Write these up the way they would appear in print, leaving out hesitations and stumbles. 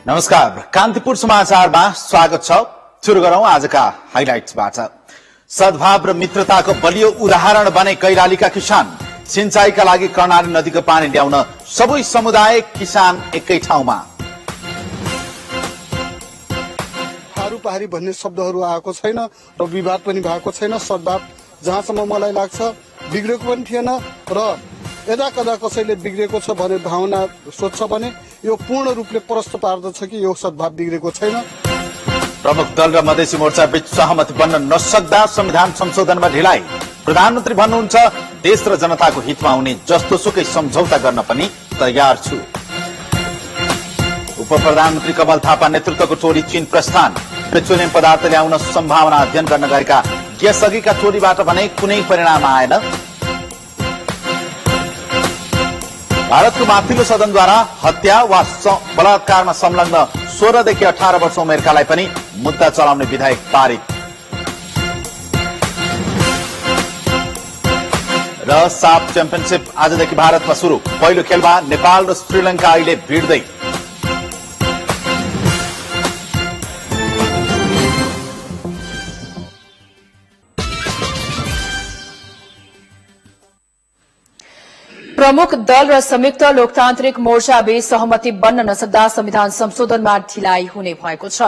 नमस्कार, कान्तिपुर समाचारमा स्वागत छ। सुरु गरौं आजका हाइलाइट्सबाट। सद्भाव र मित्रताको बलियो उदाहरण बने कैलालीका किसान। सिंचाईका लागि कर्णाली नदीको पानी ल्याउन सबै समुदाय किसान एकै ठाउँमा। थारू पहाडी भन्ने शब्दहरू आएको छैन र विवाद पनि भएको छैन। सद्भाव जहाँसम्म मलाई लाग्छ बिग्रेको पनि थिएन र यदा कदा कसैले बिग्रेको छ भने भावना सोच्छ भने यो पूर्ण रूपले प्रष्ट पार्दछ कि यो सद्भाव बिग्रेको छैन। प्रमुख दल र मधेसी मोर्चा बीच सहमति बन्न नसक्दा संविधान संशोधनमा ढिलाइ। प्रधानमन्त्री भन्नुहुन्छ देश र जनताको हितमा हुने जस्तोसुकै सम्झौता गर्न पनि तयार छु। उप प्रधानमन्त्री कमल थापा नेतृत्वको टोली चीन प्रस्थान। पेट्रोलियम पदार्थ ल्याउन सम्भावना अध्ययन गर्न गएका यसअघिका टोलीबाट भने कुनै परिणाम आएन। भारतको माथिल्लो सदनद्वारा हत्या वा बलात्कारमा संलग्न 16 देखि 18 वर्ष उमेरकालाई पनि मुद्दा चलाउने विधेयक पारित। र साफ च्याम्पियनशिप आजदेखि भारतमा सुरु। पहिलो खेलमा नेपाल र श्रीलंका अहिले भिड्दै। प्रमुख दल र संयुक्त लोकतान्त्रिक मोर्चा बीच सहमति बन्न नसक्दा संविधान संशोधनमा ढिलाइ हुने भएको छ।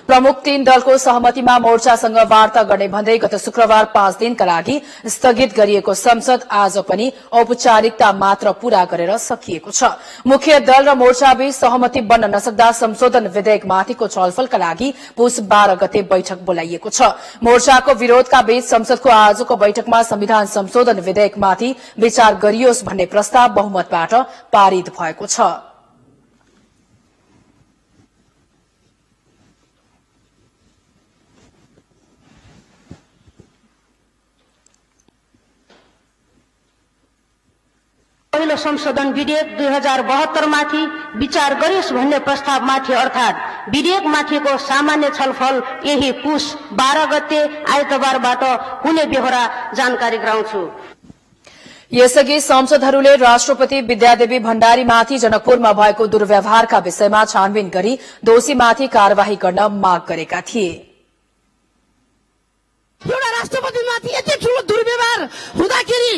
प्रमुख तीन दलको सहमतिमा मोर्चासँग वार्ता गर्ने भन्दै गत शुक्रबार 5 दिनका लागि स्थगित गरिएको संसद आज पनि औपचारिकता मात्र पूरा गरेर सकिएको छ। मुख्य दल र मोर्चा बीच सहमति बन्न नसक्दा संशोधन विधेयकमाथिको छलफलका लागि पुस 12 गते बैठक बोलाइएको छ। मोर्चाको विरोधका बीच संसदको आजको बैठकमा संविधान संशोधन विधेयकमाथि विचार गरियोस् भन्ने प्रस्ताव बहुमतबाट पारित भएको छ। पहिलो संशोधन विधेयक 2072 माथि विचार गरियोस् भन्ने प्रस्तावमाथि अर्थात् विधेयकमाथिको सामान्य छलफल यही पुस 12 गते आइतबारबाट हुने बेहोरा जानकारी गराउँछु। यसअघि सांसदहरूले राष्ट्रपति विद्यादेवी भण्डारीमाथि जनकपुरमा भएको दुर्व्यवहारका विषयमा छानबिन गरी दोषीमाथि कार्यवाही गर्न माग गरेका थिए। एउटा राष्ट्रपतिमाथि यति ठूलो दुर्व्यवहार हुँदाखेरि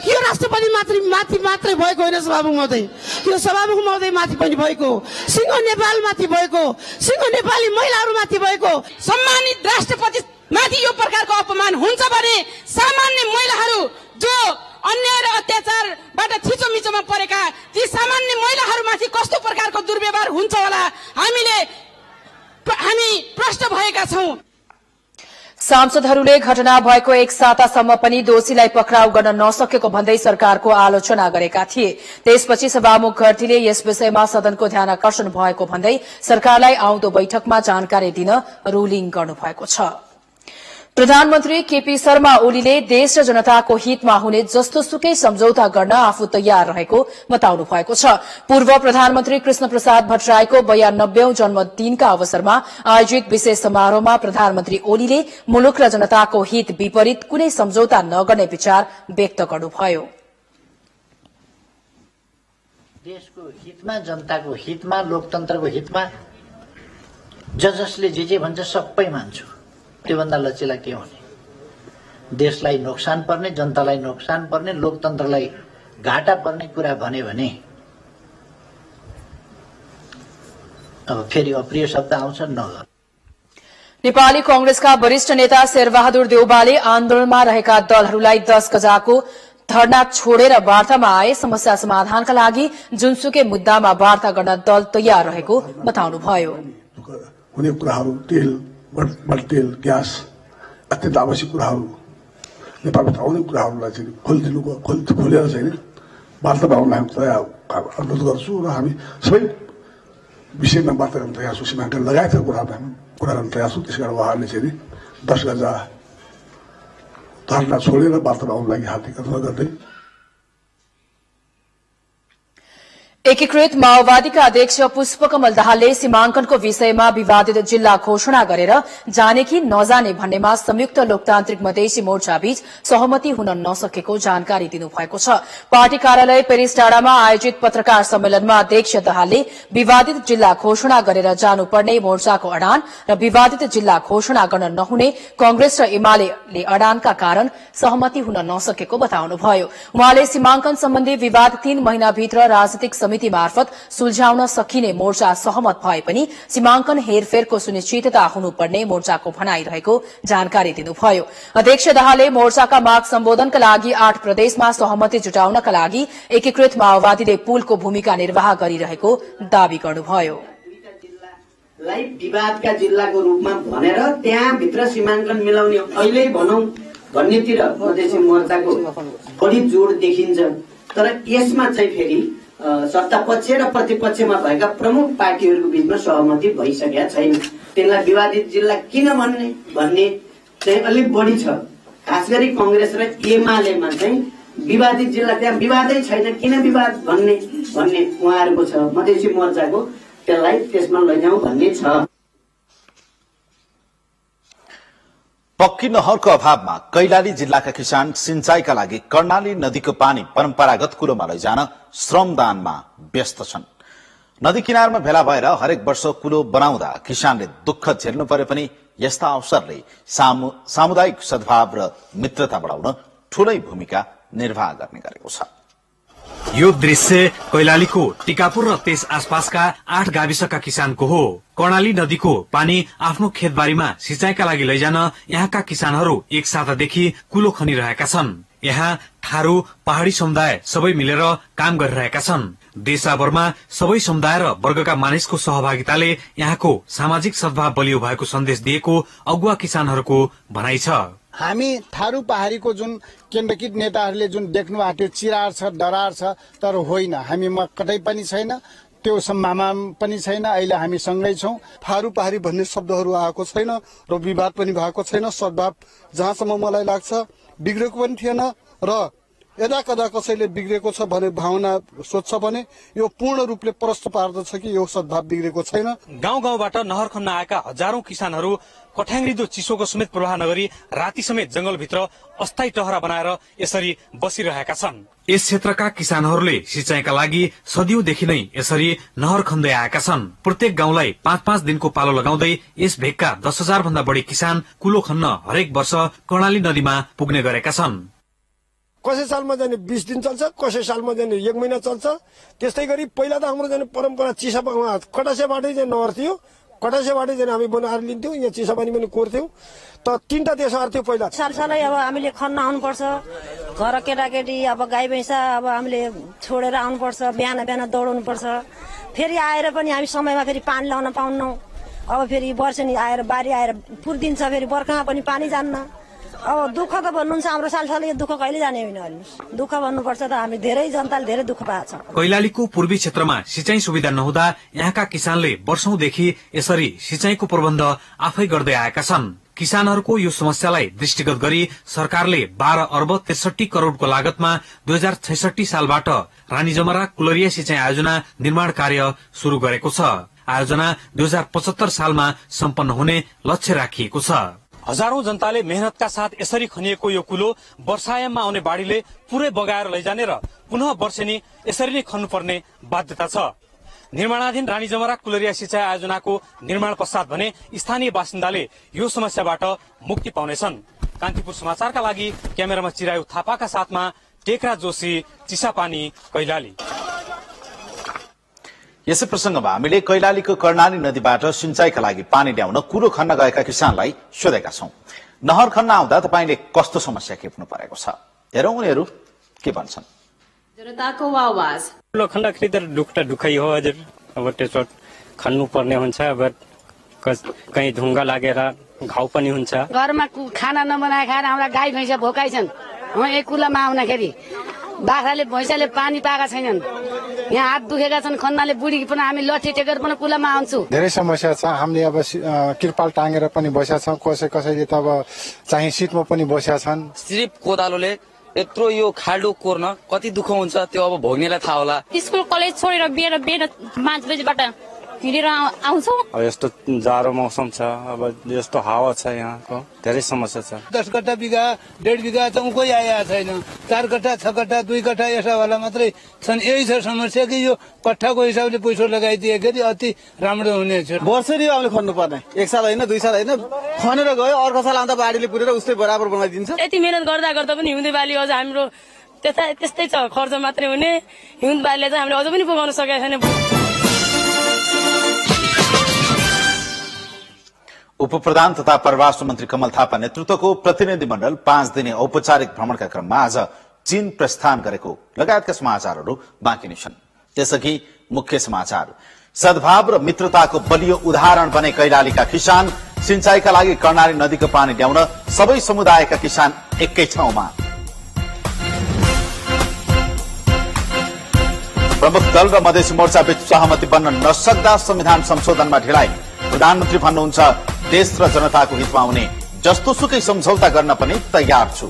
यो राष्ट्रपति माथि मात्रै भएको होइन, सभामुख महोदय, यो सभामुख महोदय माथि पनि भएको, सिंह नेपाल माथि भएको, सिंह नेपाली महिलाहरूमाथि भएको। सम्मानित राष्ट्रपति माथि यो प्रकारको अपमान हुन्छ भने सामान्य महिलाहरू जो अन्याय र अत्याचारबाट थिचोमिचोमा परेका ती सामान्य महिलाहरूमाथि कस्तो प्रकारको दुर्व्यवहार हुन्छ होला हामी प्रश्न भएका छौं। सांसदहरूले घटना भएको एक सातासम्म पनि दोषीलाई पक्राउ गर्न नसकेको भन्दै सरकारको आलोचना गरेका थिए। त्यसपछि सभामुख घरतीले यस विषयमा सदनको ध्यानाकर्षण भएको भन्दै सरकारलाई आउँदो बैठकमा जानकारी दिन रुलिङ गर्नुभएको छ। प्रधानमन्त्री केपी शर्मा ओलीले देश र जनताको हितमा हुने जस्तोसुकै सम्झौता गर्न आफू तयार रहेको बताउनु भएको छ। पूर्व प्रधानमन्त्री कृष्ण प्रसाद भट्टराईको 92औं जन्मदिनका अवसरमा आयोजित विशेष समारोहमा प्रधानमन्त्री ओलीले मुलुक र जनताको हित विपरीत कुनै सम्झौता नगर्ने विचार व्यक्त गर्नुभयो। देशको हितमा, जनताको हितमा, लोकतन्त्रको हितमा जसले जे भन्छ सबै मान्छु। त्योभन्दा लचिला के हुने? देशलाई नोक्सान पर्ने, जनतालाई नोक्सान पर्ने, लोकतन्त्रलाई घाटा पर्ने कुरा भने अब फेरि अप्रिय शब्द आउँछ नगर। नेपाली कांग्रेसका वरिष्ठ नेता शेरबहादुर देउवाले आन्दोलनमा रहेका दलहरूलाई 10 गजाको धरना छोडेर वार्तामा आए समस्या समाधानका लागि जुनसुकै मुद्दामा वार्ता गर्न दल तयार रहेको बताउनुभयो। हुने कुराहरू तेल, ग्यास, अत्यन्त आवश्यक कुराहरू नेपालबाट आउने कुराहरूलाई चाहिँ खोलेर चाहिँ वार्तामा आउन अनुरोध गर्छु र हामी सबै विषयमा वार्ता गर्न तयार छौँ। सीमाङ्कन लगायतका कुरा गर्न तयार छौँ। त्यसै कारण उहाँहरूले चाहिँ 10 गजा धरना छोडेर वार्तामा आउन लागि हार्दिक अनुरोध गर्दै एकीकृत माओवादीका अध्यक्ष पुष्पकमल दाहालले सीमांकनको विषयमा विवादित जिल्ला घोषणा गरेर जाने कि नजाने भन्नेमा संयुक्त लोकतान्त्रिक मधेसी मोर्चाबीच सहमति हुन नसकेको जानकारी दिनुभएको छ। पार्टी कार्यालय पेरिस डाँडामा आयोजित पत्रकार सम्मेलनमा अध्यक्ष दाहालले विवादित जिल्ला घोषणा गरेर जानुपर्ने मोर्चाको अडान र विवादित जिल्ला घोषणा गर्न नहुने कांग्रेस र एमाले अडानका कारण सहमति हुन नसकेको बताउनुभयो। उहाँले सीमांकन सम्बन्धी विवाद 3 महिनाभित्र राजनीतिक समिति मार्फत सुल्झाउन सकिने मोर्चा सहमत भए पनि सीमांकन हेरफेरको सुनिश्चितता हुनुपर्ने मोर्चाको भनाई रहेको जानकारी दिनुभयो। अध्यक्ष दाहालले मोर्चाका माग सम्बोधनका लागि 8 प्रदेशमा सहमति जुटाउनका लागि एकीकृत माओवादीले पुलको भूमिका निर्वाह गरिरहेको दावी गर्नुभयो। विवादका जिल्लाको रूपमा भनेर त्यहाँभित्र सीमाङ्कन मिलाउने अहिले भनौं भन्नेतिर मधेसी मोर्चाको बढी जोड देखिन्छ। तर यसमा चाहिँ फेरि सत्तापक्ष र प्रतिपक्षमा भएका प्रमुख पार्टीहरूको बीचमा सहमति भइसकेका छैन। त्यसलाई विवादित जिल्ला किन भन्ने चाहिँ अलिक बढी छ। खास गरी कांग्रेस र एमालेमा चाहिँ विवादित जिल्ला त्यहाँ विवादै छैन, किन विवाद भन्ने उहाँहरूको छ। मधेसी मोर्चाको त्यसलाई त्यसमा लैजाउँ भन्ने छ। पक्की नहरको अभावमा कैलाली जिल्लाका किसान सिंचाईका लागि कर्णाली नदीको पानी परम्परागत कुलोमा लैजान श्रमदानमा व्यस्त छन्। नदी किनारमा भेला भएर हरेक वर्ष कुलो बनाउँदा किसानले दुःख झेल्नु परे पनि यस्ता अवसरले सामुदायिक सद्भाव र मित्रता बढाउन ठूलै भूमिका निर्वाह गर्ने गरेको छ। यो दृश्य कैलालीको टिकापुर र त्यस आसपासका 8 गाविसका किसानको हो। कर्णाली नदीको पानी आफ्नो खेतबारीमा सिंचाईका लागि लैजान यहाँका किसानहरू एक सातादेखि कुलो खनिरहेका छन्। यहाँ थारू पहाड़ी समुदाय सबै मिलेर काम गरिरहेका छन्। देशभरमा सबै समुदाय र वर्गका मानिसको सहभागिताले यहाँको सामाजिक सद्भाव बलियो भएको सन्देश दिएको अगुवा किसानहरूको भनाइ छ। हामी थारू पहाड़ीको जुन केन्द्रकृत नेताहरूले जुन देख्नु आँट्यो चिरार छ, डरार छ, तर होइन, हामीमा कतै पनि छैन, त्यो सम्भावना पनि छैन। अहिले हामी सँगै छौं। थारू पहाड़ी भन्ने शब्दहरू आएको छैन र विवाद पनि भएको छैन। सद्भाव जहाँसम्म मलाई लाग्छ बिग्रेको पनि थिएन र यदा कदा कसैले बिग्रेको छ भने भावना सोच्छ भने यो पूर्ण रूपले प्रष्ट पार्दछ कि यो सद्भाव बिग्रेको छैन। गाउँ गाउँबाट नहर खन्न आएका हजारौं किसानहरू कठ्याङ्ग्रिदो चिसोको समेत प्रवाह नगरी राति समेत जंगलभित्र अस्थायी टहरा बनाएर यसरी बसिरहेका छन्। यस क्षेत्रका किसानहरूले सिंचाईका लागि सदियौंदेखि नै यसरी नहर खन्दै आएका छन्। प्रत्येक गाउँलाई 5-5 दिनको पालो लगाउँदै यस भेगका 10,000 भन्दा बढी किसान कुलो खन्न हरेक वर्ष कर्णाली नदीमा पुग्ने गरेका छन्। कसै सालमा जाने 20 दिन चल्छ, कसै सालमा जाने 1 महिना चल्छ। त्यस्तै गरी पहिला त हाम्रो जाने परम्परा चिसापा कटासेबाटै चाहिँ नहर थियो। कटासेबाटै जाने हामी बनाएर लिन्थ्यौँ, यहाँ चिसापानी पनि कोर्थ्यौँ। त 3टा देशहरू थियो पहिला। सालसालै अब हामीले खन्न आउनुपर्छ। घर केटाकेटी अब गाई भैँसा अब हामीले छोडेर आउनुपर्छ। बिहान बिहान दौडाउनुपर्छ। फेरि आएर पनि हामी समयमा फेरि पानी लाउन पाउन्नौँ। अब फेरि वर्षेनी आएर बारी आएर पुर्दिन्छ, फेरि बर्खामा पनि पानी जान्न। अब दुःख त भन्नुहुन्छ, हाम्रो सालसालै दुःख कहिले जाने होइन। हेर्नुहोस्, दुःख भन्नुपर्छ त हामी धेरै जनताले धेरै दुःख पाएको छ। कैलालीको पूर्वी क्षेत्रमा सिंचाई सुविधा नहुँदा यहाँका किसानले वर्षौंदेखि यसरी सिंचाईको प्रबन्ध आफै गर्दै आएका छन्। किसानहरूको यो समस्यालाई दृष्टिगत गरी सरकारले 12 अर्ब 63 करोड़को लागतमा 2066 सालबाट रानी जमरा कुलरिया सिंचाई आयोजना निर्माण कार्य शुरू गरेको छ। आयोजना 2075 सालमा सम्पन्न हुने लक्ष्य राखिएको छ। हजारौं जनताले मेहनतका साथ यसरी खनिएको यो कुलो वर्षायाममा आउने बाढ़ीले पुरै बगाएर लैजाने र पुनः वर्षेनी यसरी नै खन्नुपर्ने बाध्यता छ। निर्माणाधीन रानी जमरा कुलरिया सिंचाई आयोजनाको निर्माण पश्चात भने स्थानीय बासिन्दाले यो समस्याबाट मुक्ति पाउनेछन्। कान्तिपुर समाचारका लागि क्यामेरामा चिरायु थापाका साथमा टेकरा जोशी, चिसापानी, कैलाली। यसै प्रसंगमा हामीले कैलालीको कर्णाली नदीबाट सिंचाईका लागि पानी ल्याउन कुलो खन्न गएका किसानलाई सोधेका छौं। नहर खन्न आउँदा तपाईले कस्तो समस्या खेप्नु परेको छ? हेरौं उनीहरू के भन्छन्। जनताको आवाज। कुलो खन्दाखेरि त दुःखै हो हजुर। अब त्यसो खन्नु पर्ने हुन्छ। अब कहीँ ढुङ्गा लागेर घाउ पनि हुन्छ। घरमा खाना नबनाए खाएर हाम्रा गाई भैँसा भोकाइ छन्। एक कुलामा आउँदाखेरि बाख्राले भैँसाले पानी पाएका छैनन्। यहाँ हात दुखेका छन् खन्नाले। बुढी पनि हामी लट्ठी टेकेर पनि कुलामा आउँछु। धेरै समस्या छ। हामीले अब किरपाल टाँगेर पनि बसेका छौँ। कसैले त अब चाहिँ सिटमा पनि बसेका छन्। सिर्फ कोदालोले यत्रो यो खाल्डो कोर्न कति दुःख हुन्छ त्यो अब भोग्नेलाई थाहा होला। स्कुल कलेज छोडेर बेर 5 बजेबाट हिँडेर आउँछौँ। अब यस्तो जाडो मौसम छ, अब यस्तो हावा छ, यहाँको धेरै समस्या छ। 10 कट्ठा बिघा 1.5 बिघा त कोही आएको छैन। 4 कट्ठा 6 कट्ठा 2 कट्ठा यस्ता वाला मात्रै छन्। यही छ समस्या कि यो कट्ठाको हिसाबले पैसा लगाइदिएखेरि अति राम्रो हुनेछ। वर्षेनी हामीले खन्नु पर्ने, 1 साल होइन 2 साल होइन, खनेर गयो अर्को साल आउँदा बाढीले पुरेर उस्तै बराबर बनाइदिन्छ। यति मेहनत गर्दा गर्दा पनि हिउँदे बाली अझ हाम्रो त्यस्तै छ, खर्च मात्रै हुने। हिउँद बालीले चाहिँ हामीले अझ पनि पुगाउन सकेका छैन। उपप्रधान तथा परराष्ट्र मन्त्री कमल थापा नेतृत्वको प्रतिनिधिमण्डल 5 दिने औपचारिक भ्रमणका क्रममा आज चीन प्रस्थान गरेको लगायतका समाचारहरू बाँकी नै छन्। त्यसअघि मुख्य समाचार। सद्भाव र मित्रताको बलियो उदाहरण बने कैलालीका किसान। सिंचाईका लागि कर्णाली नदीको पानी ल्याउन सबै समुदायका किसान एकै ठाउँमा। प्रमुख दल र मधेसी मोर्चा बीच सहमति बन्न नसक्दा संविधान संशोधनमा ढिलाइ। प्रधानमन्त्री भन्नुहुन्छ देश र जनताको हितमा हुने जस्तोसुकै सम्झौता गर्न पनि तयार छु।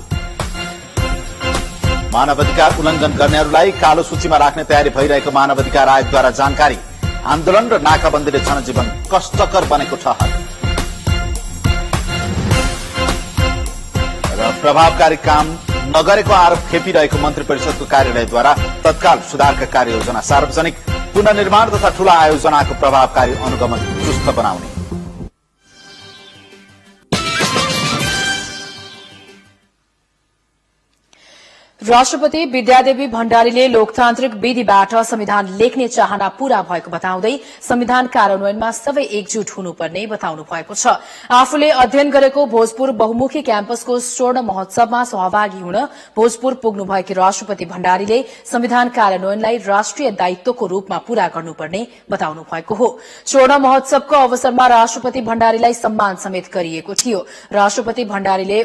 मानवाधिकार उल्लंघन गर्नेहरूलाई कालो सूचीमा राख्ने तयारी भइरहेको मानवाधिकार आयोगद्वारा जानकारी। आन्दोलन र नाकाबन्दीले जनजीवन कष्टकर बनेको ठहर। र प्रभावकारी काम नगरेको आरोप खेपिरहेको मन्त्री परिषदको कार्यालयद्वारा तत्काल सुधारका कार्ययोजना सार्वजनिक। पुनर्निर्माण तथा ठूला आयोजनाको प्रभावकारी अनुगमन चुस्त बनाउने। राष्ट्रपति विद्यादेवी भण्डारीले लोकतान्त्रिक विधिबाट संविधान लेख्ने चाहना पूरा भएको बताउँदै संविधान कार्यान्वयनमा सबै एकजुट हुनुपर्ने बताउनु भएको छ। आफूले अध्ययन गरेको भोजपुर बहुमुखी क्याम्पसको स्वर्ण महोत्सवमा सहभागी हुन भोजपुर पुग्नुभएकी राष्ट्रपति भण्डारीले संविधान कार्यान्वयनलाई राष्ट्रिय दायित्वको रूपमा पूरा गर्नुपर्ने बताउनु भएको हो। स्वर्ण महोत्सवको अवसरमा राष्ट्रपति भण्डारीलाई सम्मान समेत गरिएको थियो। राष्ट्रपति भण्डारीले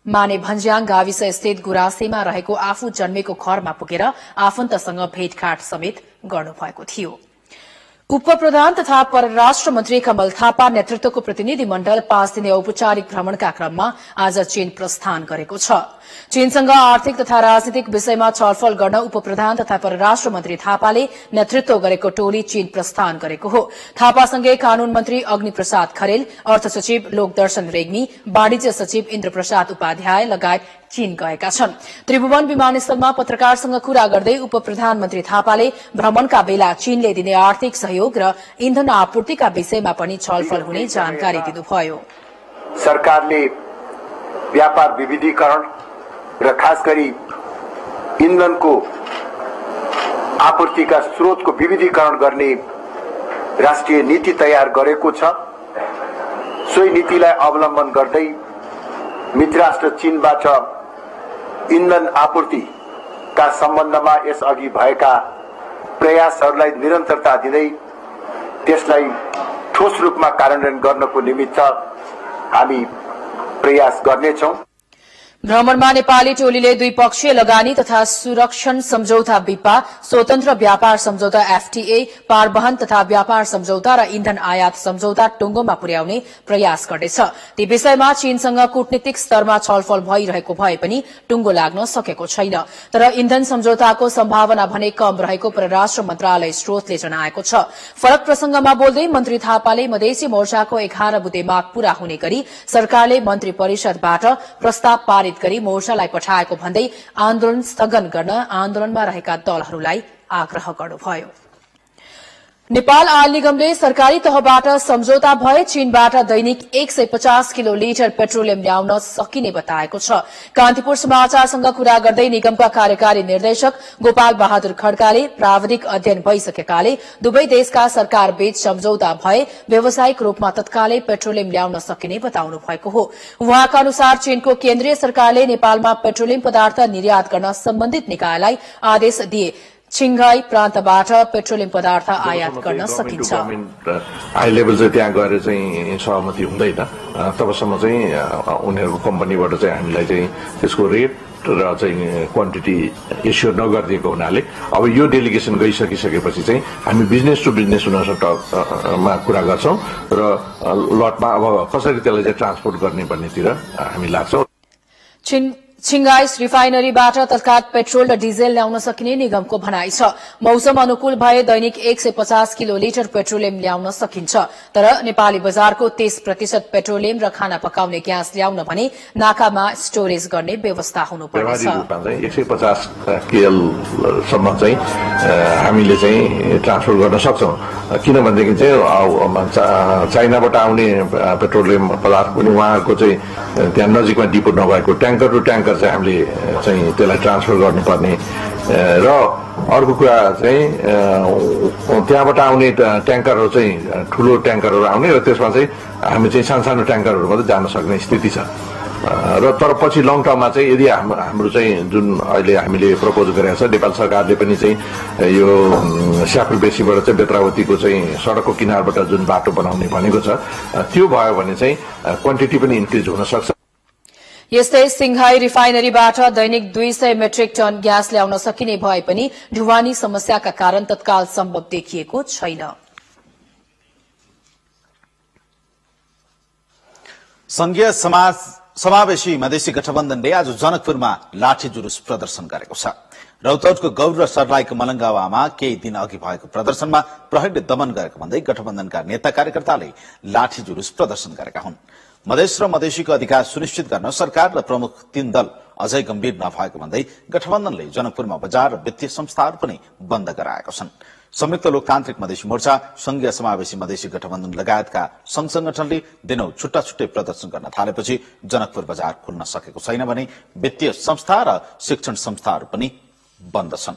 माने भन्ज्याङ गाविस स्थित गुराँसेमा रहेको आफू जन्मेको घरमा पुगेर आफन्तसँग भेटघाट समेत गर्नुभएको थियो। उपप्रधान तथा परराष्ट्र मन्त्री कमल थापा नेतृत्वको प्रतिनिधिमण्डल 5 दिने औपचारिक भ्रमणका क्रममा आज चीन प्रस्थान गरेको छ। चीनसँग आर्थिक तथा राजनीतिक विषयमा छलफल गर्न उपप्रधान तथा परराष्ट्र मन्त्री थापाले नेतृत्व गरेको टोली चीन प्रस्थान गरेको हो। थापासँगै कानून मन्त्री अग्निप्रसाद खरेल, अर्थ सचिव लोकदर्शन रेग्मी, वाणिज्य सचिव इन्द्रप्रसाद उपाध्याय लगायत चीन गएका छन्। त्रिभुवन विमानस्थलमा पत्रकारसँग कुरा गर्दै उपप्रधानमन्त्री थापाले भ्रमणका बेला चीनले दिने आर्थिक सहयोग र इन्धन आपूर्तिका विषयमा पनि छलफल हुने जानकारी दिनुभयो। सरकारले व्यापार विविधीकरण र खास गरी इन्धनको आपूर्तिका स्रोतको विविधीकरण गर्ने राष्ट्रिय नीति तयार गरेको छ। सोही नीतिलाई अवलम्बन गर्दै मित्र राष्ट्र चीनबाट इन्धन आपूर्तिका सम्बन्धमा यसअघि भएका प्रयासहरूलाई निरन्तरता दिँदै त्यसलाई ठोस रूपमा कार्यान्वयन गर्नको निमित्त हामी प्रयास गर्नेछौं। भ्रमणमा नेपाली टोलीले द्विपक्षीय लगानी तथा सुरक्षण सम्झौता विपा, स्वतन्त्र व्यापार सम्झौता एफटीए, पारवहन तथा व्यापार सम्झौता र इन्धन आयात सम्झौता टुङ्गोमा पुर्याउने प्रयास गर्नेछ। ती विषयमा चीनसँग कूटनीतिक स्तरमा छलफल भइरहेको भए पनि टुङ्गो लाग्न सकेको छैन। तर इन्धन सम्झौताको सम्भावना भने कम रहेको परराष्ट्र मन्त्रालय स्रोतले जनाएको छ। फरक प्रसंगमा बोल्दै मन्त्री थापाले मधेसी मोर्चाको 11 बुँदे माग पूरा हुने गरी सरकारले मन्त्री परिषदबाट प्रस्ताव पारित गरी मोर्चालाई पठाएको भन्दै आन्दोलन स्थगन गर्न आन्दोलनमा रहेका दलहरूलाई आग्रह गर्नुभयो। नेपाल आयल निगमले सरकारी तहबाट सम्झौता भए चीनबाट दैनिक 150 किलो लिटर पेट्रोलियम ल्याउन सकिने बताएको छ। कान्तिपुर समाचारसँग कुरा गर्दै निगमका कार्यकारी निर्देशक गोपाल बहादुर खड्काले प्राविधिक अध्ययन भइसकेकाले दुवै देशका सरकार बीच सम्झौता भए व्यावसायिक रूपमा तत्कालै पेट्रोलियम ल्याउन सकिने बताउनु भएको हो। उहाँका अनुसार चीनको केन्द्रीय सरकारले नेपालमा पेट्रोलियम पदार्थ निर्यात गर्न सम्बन्धित निकायलाई आदेश दिए छिंघाई प्रान्तबाट पेट्रोलियम पदार्थ आयात गर्न सकिन्छ। हाई लेभल चाहिँ त्यहाँ गएर चाहिँ सहमति हुँदैन तबसम्म चाहिँ उनीहरूको कम्पनीबाट चाहिँ हामीलाई चाहिँ त्यसको रेट र चाहिँ क्वान्टिटी इस्यु नगरिदिएको हुनाले अब यो डेलिगेसन गइसकिसकेपछि चाहिँ हामी बिजनेस टु बिजनेस हुनसक्मा कुरा गर्छौं र लटमा अब कसरी त्यसलाई चाहिँ ट्रान्सपोर्ट गर्ने भन्नेतिर हामी लाग्छौं। छिंगाइस रिफाइनरीबाट तत्काल पेट्रोल र डिजेल ल्याउन सकिने निगमको भनाइ छ। मौसम अनुकूल भए दैनिक 150 किलोलिटर पेट्रोलियम ल्याउन सकिन्छ, तर नेपाली बजारको 30% पेट्रोलियम र खाना पकाउने ग्यास ल्याउन भने नाकामा स्टोरेज गर्ने व्यवस्था हुनुपर्नेछ। 150 केएल सम्म चाहिँ हामीले चाहिँ ट्रान्सफर गर्न सक्छौं, किनभनेदेखि चाहिँ चाइनाबाट आउने पेट्रोलियम पदार्थ पनि उहाँहरूको चाहिँ त्यहाँ नजिकमा डिपो नभएको ट्याङ्कर टु ट्याङ्कर चाहिँ हामीले चाहिँ त्यसलाई ट्रान्सफर गर्नुपर्ने र अर्को कुरा चाहिँ त्यहाँबाट आउने ट्याङ्करहरू चाहिँ ठुलो ट्याङ्करहरू आउने र त्यसमा चाहिँ हामी चाहिँ सानो ट्याङ्करहरू मात्रै जान सक्ने स्थिति छ र तर पछि लङ टर्ममा चाहिँ यदि हाम्रो चाहिँ जुन अहिले हामीले प्रपोज गरेको छ नेपाल सरकारले पनि चाहिँ यो स्यापुल बेसीबाट चाहिँ बेत्रावतीको चाहिँ सडकको किनारबाट जुन बाटो बनाउने भनेको छ त्यो भयो भने चाहिँ क्वान्टिटी पनि इन्क्रिज हुन सक्छ। यस्तै सिंघाई रिफाइनरीबाट दैनिक 200 मेट्रिक टन ग्यास ल्याउन सकिने भए पनि ढुवानी समस्याका कारण तत्काल सम्भव देखिएको छैन। संघीय समावेशी मधेसी गठबन्धनले आज जनकपुरमा लाठी जुलुस प्रदर्शन गरेको छ। रौतहटको गौर र सर्लाहीको मलंगावामा केही दिन अघि भएको प्रदर्शनमा प्रहरीले दमन गरेको भन्दै गठबन्धनका नेता कार्यकर्ताले लाठी जुलुस प्रदर्शन गरेका हुन्। मधेस र मधेसीको अधिकार सुनिश्चित गर्न सरकार र प्रमुख 3 दल अझै गम्भीर नभएको भन्दै गठबन्धनले जनकपुरमा बजार र वित्तीय संस्थाहरू पनि बन्द गराएका छन्। संयुक्त लोकतान्त्रिक मधेसी मोर्चा, संघीय समावेशी मधेसी गठबन्धन लगायतका संघ संगठनले दिनौ छुट्टा छुट्टै प्रदर्शन गर्न थालेपछि जनकपुर बजार खुल्न सकेको छैन भने वित्तीय संस्था र शिक्षण संस्थाहरू पनि बन्द छन्।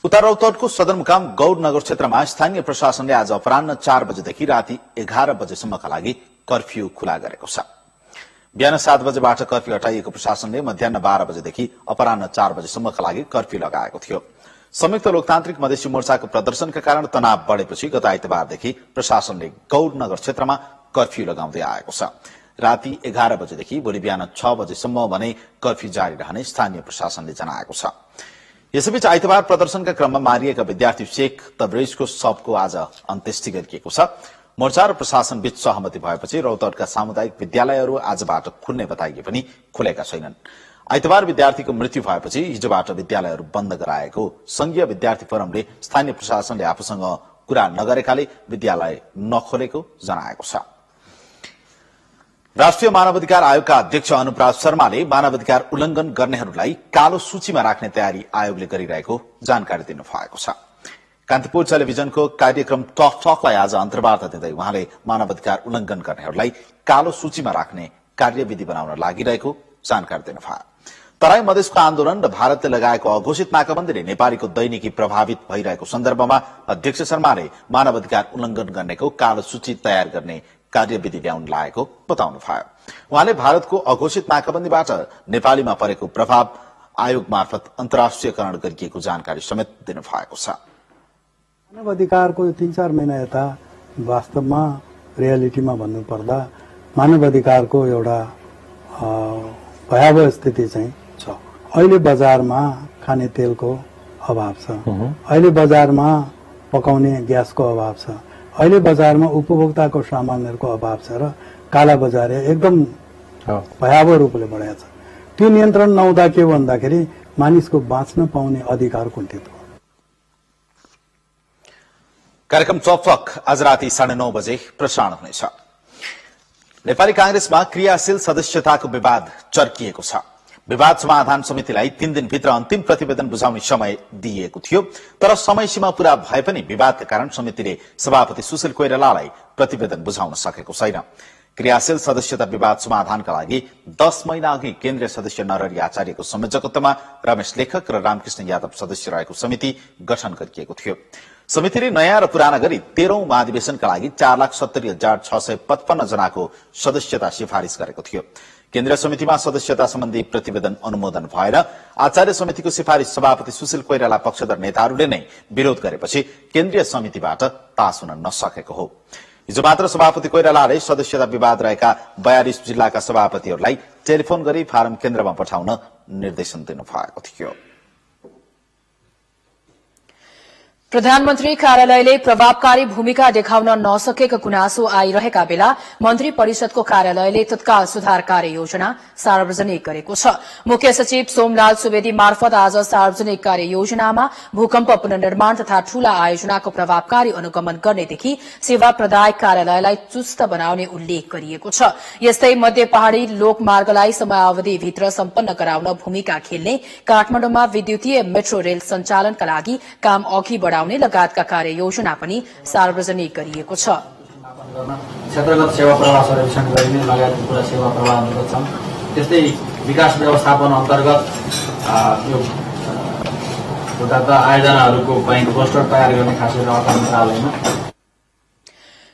उत्तर रौतहटको सदरमुकाम गौरनगर क्षेत्रमा स्थानीय प्रशासनले आज अपराह्न 4 बजेदेखि राति 11 बजेसम्मका लागि कर्फ्यू खुला गरेको छ। बिहान 7 बजेबाट कर्फ्यू हटाइएको प्रशासनले मध्याह 12 बजेदेखि अपराह्न 4 बजेसम्मका लागि कर्फ्यू लगाएको थियो। संयुक्त लोकतान्त्रिक मधेसी मोर्चाको प्रदर्शनका कारण तनाव बढेपछि गत आइतबारदेखि प्रशासनले गौरनगर क्षेत्रमा कर्फ्यू लगाउँदै आएको छ। राति 11 बजेदेखि भोलि बिहान 6 बजेसम्म भने कर्फ्यू जारी रहने स्थानीय प्रशासनले जनाएको छ। यसैबीच आइतबार प्रदर्शनका क्रममा मारिएका विद्यार्थी शेख तब्रेजको शवको आज अन्त्येष्टि गरिएको छ। मोर्चा र प्रशासन बीच सहमति भएपछि रौतहटका सामुदायिक विद्यालयहरू आजबाट खुल्ने बताइए पनि खुलेका छैनन्। आइतबार विद्यार्थीको मृत्यु भएपछि हिजोबाट विद्यालयहरू बन्द गराएको संघीय विद्यार्थी फोरमले स्थानीय प्रशासनले आफूसँग कुरा नगरेकाले विद्यालय नखोलेको जनाएको छ। राष्ट्रिय मानवाधिकार आयोगका अध्यक्ष अनुप्राज शर्माले मानवाधिकार उल्लंघन गर्नेहरूलाई कालो सूचीमा राख्ने तयारी आयोगले गरिरहेको जानकारी दिनुभएको छ। कान्तिपुर टेलिभिजनको कार्यक्रम टकलाई आज अन्तर्वार्ता दिँदै उहाँले मानवाधिकार उल्लंघन गर्नेहरूलाई कालो सूचीमा राख्ने कार्यविधि बनाउन लागिरहेको जानकारी दिनुभयो। तराई मधेसको आन्दोलन र भारतले लगाएको अघोषित नाकाबन्दीले नेपालीको दैनिकी प्रभावित भइरहेको सन्दर्भमा अध्यक्ष शर्माले मानवाधिकार उल्लंघन गर्नेको कालो सूची तयार गर्ने कार्यविधि ल्याउन लागेको बताउनुभयो। उहाँले भारतको अघोषित नाकाबन्दीबाट नेपालीमा परेको प्रभाव आयोग मार्फत अन्तर्राष्ट्रियकरण गरिएको जानकारी समेत दिनुभएको छ। मानवाधिकारको 3-4 महिना यता वास्तवमा रियालिटीमा भन्नुपर्दा मानवाधिकारको एउटा भयावह स्थिति चाहिँ छ। अहिले बजारमा खाने तेलको अभाव छ, अहिले बजारमा पकाउने ग्यासको अभाव छ, अहिले बजारमा उपभोक्ताको सामानहरूको अभाव छ र काला बजार एकदम भयावह रूपले बढेको छ। त्यो नियन्त्रण नहुँदा के भन्दाखेरि मानिसको बाँच्न पाउने अधिकार कुण्ठित हो। कार्यक्रम चौक आज राति 9:30 बजे प्रसारण हुनेछ। नेपाली कांग्रेसमा क्रियाशील सदस्यताको विवाद चर्किएको छ। विवाद समाधान समितिलाई 3 दिनभित्र अन्तिम प्रतिवेदन बुझाउने समय दिइएको थियो, तर समय सीमा पूरा भए पनि विवादका कारण समितिले सभापति सुशील कोइरालालाई प्रतिवेदन बुझाउन सकेको छैन। क्रियाशील सदस्यता विवाद समाधानका लागि 10 महिना अघि केन्द्रीय सदस्य नरहरि आचार्यको संयोजकत्वमा रमेश लेखक र रामकृष्ण यादव सदस्य रहेको समिति गठन गरिएको थियो। समितिले नयाँ र पुराना गरी 13औं महाधिवेशनका लागि 4,70,655 जनाको सदस्यता सिफारिस गरेको थियो। केन्द्रीय समितिमा सदस्यता सम्बन्धी प्रतिवेदन अनुमोदन भएर आचार्य समितिको सिफारिस सभापति सुशील कोइराला पक्षधर नेताहरूले नै विरोध गरेपछि केन्द्रीय समितिबाट पास हुन नसकेको हो। हिजो मात्र सभापति कोइरालाले सदस्यता विवाद रहेका 42 जिल्लाका सभापतिहरूलाई टेलिफोन गरी फारम केन्द्रमा पठाउन निर्देशन दिनुभएको थियो। प्रधानमन्त्री कार्यालयले प्रभावकारी भूमिका देखाउन नसकेको गुनासो आइरहेका बेला मन्त्री परिषदको कार्यालयले तत्काल सुधार कार्ययोजना सार्वजनिक गरेको छ। मुख्य सचिव सोमलाल सुवेदी मार्फत आज सार्वजनिक कार्ययोजनामा भूकम्प पुनर्निर्माण तथा ठूला आयोजनाको प्रभावकारी अनुगमन गर्नेदेखि सेवा प्रदायक कार्यालयलाई चुस्त बनाउने उल्लेख गरिएको छ। यस्तै मध्य पहाड़ी लोकमार्गलाई समयावधिभित्र सम्पन्न गराउन भूमिका खेल्ने, काठमाडौँमा विद्युतीय मेट्रो रेल सञ्चालनका लागि काम अघि बढाउने लगायतका कार्ययोजना पनि सार्वजनिक गरिएको छ। क्षेत्रगत सेवा प्रवाह सर्वेक्षण गरिने लगायतका कुरा सेवा प्रवाहहरू छन्। त्यस्तै विकास व्यवस्थापन अन्तर्गत यो आयोजनाहरूको बैंक रोस्टर तयार गर्ने खास गरेर अर्थ मन्त्रालयमा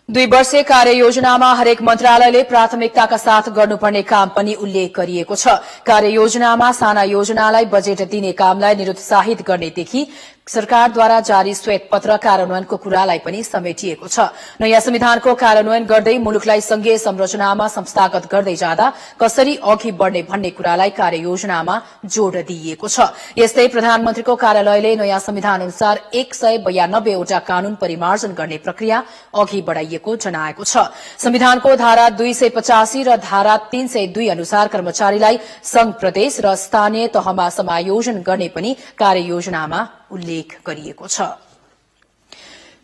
2 वर्षे कार्ययोजनामा हरेक मन्त्रालयले प्राथमिकताका साथ गर्नुपर्ने काम पनि उल्लेख गरिएको छ। कार्ययोजनामा साना योजनालाई बजेट दिने कामलाई निरुत्साहित गर्नेदेखि सरकारद्वारा जारी श्वेत पत्र कार्यान्वयनको कुरालाई पनि समेटिएको छ। नयाँ संविधानको कार्यान्वयन गर्दै मुलुकलाई संघीय संरचनामा संस्थागत गर्दै जाँदा कसरी अघि बढ़ने भन्ने कुरालाई कार्ययोजनामा जोड़ दिइएको छ। यस्तै प्रधानमन्त्रीको कार्यालयले नयाँ संविधान अनुसार 192 वटा कानून परिमार्जन गर्ने प्रक्रिया अघि बढ़ाइएको जनाएको छ। संविधानको धारा 285 र धारा 302 अनुसार कर्मचारीलाई संघ, प्रदेश र स्थानीय तहमा समायोजन गर्ने पनि कार्ययोजनामा उल्लेख गरिएको छ।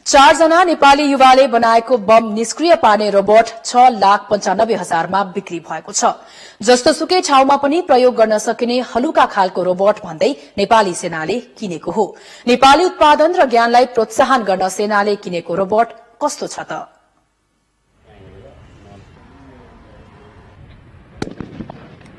4 जना नेपाली युवाले बनाएको बम निष्क्रिय पार्ने रोबोट 6,95,000 मा बिक्री भएको छ। जस्तोसुकै ठाउँमा पनि प्रयोग गर्न सकिने हलुका खालको रोबोट भन्दै नेपाली सेनाले किनेको हो। नेपाली उत्पादन र ज्ञानलाई प्रोत्साहन गर्न सेनाले किनेको रोबोट कस्तो छ त?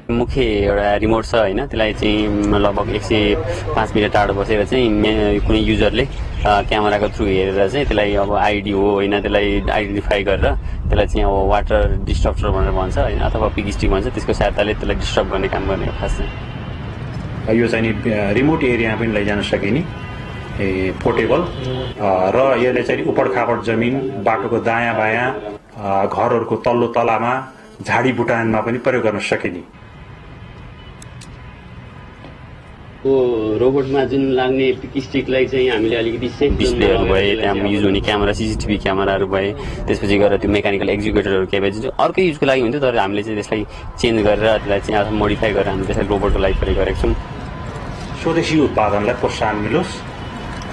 मुख्य एउटा रिमोट छ हैन, त्यसलाई चाहिँ लगभग 105 मिटर टाढो बसेर चाहिँ कुनै युजरले क्यामेराको थ्रु हेरेर चाहिँ त्यसलाई अब आइडी हो हैन त्यसलाई आइडेन्टिफाई गरेर त्यसलाई चाहिँ अब वाटर डिस्ट्रप्टर भनेर भन्छ हैन अथवा पिग स्टिक भन्छ, त्यसको सहायताले त्यसलाई डिस्टर्ब गर्ने काम गर्ने हो। खास चाहिँ यो चाहिँ रिमोट एरियामा पनि लैजान सकिने पोर्टेबल र यसले चाहिँ उपडखापड जमिन, बाटोको दायाँ बायाँ, घरहरूको तल्लो तलामा, झाडी बुटानमा पनि प्रयोग गर्न सकिने। रोबोटमा जुन लाग्ने पिक स्टिकलाई चाहिँ हामीले अलिकति सेफ डिस्प्लेहरू भए, त्यहाँ युज हुने क्यामेरा, सीसीटीभी क्यामेराहरू भए, त्यसपछि गएर त्यो मेकानिकल एक्जिक्युटरहरू के भए जुन अर्कै युजको लागि हुन्थ्यो, तर हामीले चाहिँ त्यसलाई चेन्ज गरेर त्यसलाई चाहिँ मोडिफाई गरेर हामी त्यसलाई रोबोटको लागि प्रयोग गरेका छौँ। स्वदेशी उत्पादनलाई प्रोत्साहन मिलोस्